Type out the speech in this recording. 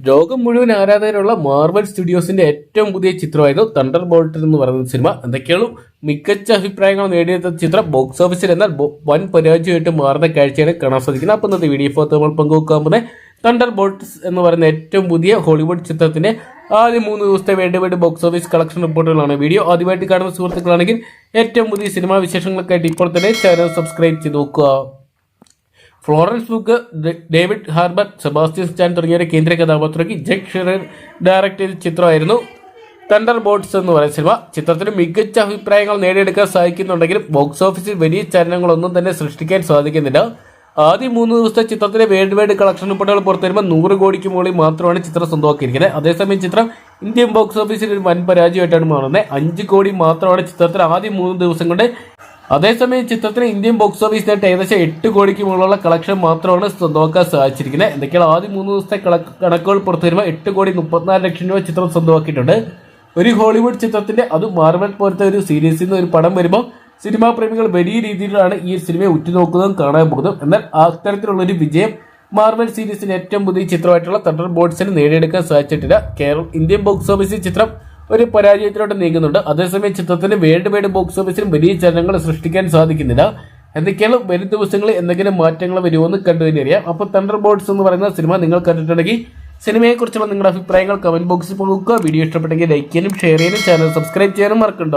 ലോകം മുഴുവൻ ആരാധകരുള്ള മാർവൽ സ്റ്റുഡിയോസിന്റെ ഏറ്റവും പുതിയ ചിത്രമായിരുന്നു തണ്ടർ ബോൾട്ട് എന്ന് പറയുന്ന സിനിമ. എന്തൊക്കെയാണ് മികച്ച അഭിപ്രായങ്ങൾ നേടിയെടുത്ത ചിത്രം ബോക്സ് ഓഫീസിൽ എന്നാൽ വൻ പരാജയമായിട്ട് മാറുന്ന കാഴ്ചയാണ് കാണാൻ സാധിക്കുന്നത്. അപ്പോൾ ഇന്നത്തെ വീഡിയോ നമ്മൾ പങ്കുവെക്കാൻ പോകുന്നത് തണ്ടർ ബോൾട്ട്സ് എന്ന് പറയുന്ന ഏറ്റവും പുതിയ ഹോളിവുഡ് ചിത്രത്തിന്റെ ആദ്യ 3 ദിവസത്തെ വേൾഡ് ബോക്സ് ഓഫീസ് കളക്ഷൻ റിപ്പോർട്ടുകളാണ്. വീഡിയോ ആദ്യമായിട്ട് കാണുന്ന സുഹൃത്തുക്കളാണെങ്കിൽ ഏറ്റവും പുതിയ സിനിമാ വിശേഷങ്ങൾക്കായിട്ട് ഇപ്പോൾ തന്നെ ചാനൽ സബ്സ്ക്രൈബ് ചെയ്ത് നോക്കുക. Florence book, David harbour, Sebastian Stan തുടങ്ങിയ കേന്ദ്ര കഥാപാത്രയ്ക്ക് ജെക് ഷിറർ ഡയറക്ട് ചെയ്ത ചിത്രമായിരുന്നു തണ്ടർ ബോൾട്ട്സ് എന്ന് പറയുന്ന സിനിമ. ചിത്രത്തിന് മികച്ച അഭിപ്രായങ്ങൾ നേടിയെടുക്കാൻ സാധിക്കുന്നുണ്ടെങ്കിലും ബോക്സ് ഓഫീസിൽ വലിയ ചലനങ്ങളൊന്നും തന്നെ സൃഷ്ടിക്കാൻ സാധിക്കുന്നില്ല. ആദ്യ 3 ദിവസത്തെ ചിത്രത്തിന്റെ വേൾഡ് കളക്ഷൻ റിപ്പോർട്ടുകൾ പുറത്തുവരുമ്പോൾ 100 കോടിക്ക് മുകളിൽ മാത്രമാണ് ചിത്രം സ്വന്തമാക്കിയിരിക്കുന്നത്. അതേസമയം ചിത്രം ഇന്ത്യൻ ബോക്സ് ഓഫീസിൽ ഒരു വൻ പരാജയമായിട്ടാണ് മാറുന്നത്. 5 കോടി മാത്രമാണ് ചിത്രത്തിന് ആദ്യ 3 ദിവസം കൊണ്ട്. അതേസമയം ചിത്രത്തിന് ഇന്ത്യൻ ബോക്സ് ഓഫീസിനായിട്ട് ഏകദേശം 8 കോടിക്ക് മുകളിലുള്ള കളക്ഷൻ മാത്രമാണ് സ്വന്തമാക്കാൻ സാധിച്ചിരിക്കുന്നത്. എന്തൊക്കെയാണ് ആദ്യ 3 ദിവസത്തെ കണക്കുകൾ പുറത്തു വരുമ്പോൾ 8 കോടി 34 ലക്ഷം രൂപ ചിത്രം സ്വന്തമാക്കിയിട്ടുണ്ട്. ഒരു ഹോളിവുഡ് ചിത്രത്തിന്റെ അത് മാർവൽ പോലത്തെ ഒരു സീരീസിൽ നിന്ന് ഒരു പടം വരുമ്പോൾ സിനിമാ പ്രേമികൾ വലിയ രീതിയിലാണ് ഈ സിനിമയെ ഉറ്റുനോക്കുന്നതും കാണാൻ പോകുന്നതും. എന്നാൽ അത്തരത്തിലുള്ളൊരു വിജയം മാർവൽ സീരീസിന്റെ ഏറ്റവും പുതിയ ചിത്രമായിട്ടുള്ള തണ്ടർ ബോൾട്ട്സിന് നേടിയെടുക്കാൻ സാധിച്ചിട്ടില്ല. ഇന്ത്യൻ ബോക്സ് ഓഫീസിൽ ചിത്രം ഒരു പരാജയത്തിലോട്ട് നീങ്ങുന്നുണ്ട്. അതേസമയം ചിത്രത്തിന് വേൾഡ് ബോക്സ് ഓഫീസിലും വലിയ ചലനങ്ങൾ സൃഷ്ടിക്കാൻ സാധിക്കുന്നില്ല. എന്തൊക്കെയാണ് വരും ദിവസങ്ങളിൽ എന്തെങ്കിലും മാറ്റങ്ങൾ വരുമെന്ന് കണ്ടു തന്നെ അറിയാം. അപ്പോൾ തണ്ടർ ബോൾട്ട്സ് എന്ന് പറയുന്ന സിനിമ നിങ്ങൾ കണ്ടിട്ടുണ്ടെങ്കിൽ സിനിമയെക്കുറിച്ചുള്ള നിങ്ങളുടെ അഭിപ്രായങ്ങൾ കമന്റ് ബോക്സിൽ പങ്കുവെക്കുക. വീഡിയോ ഇഷ്ടപ്പെട്ടെങ്കിൽ ലൈക്ക് ചെയ്യാനും ഷെയർ ചെയ്യാനും ചാനൽ സബ്സ്ക്രൈബ് ചെയ്യാനും മറക്കണ്ട.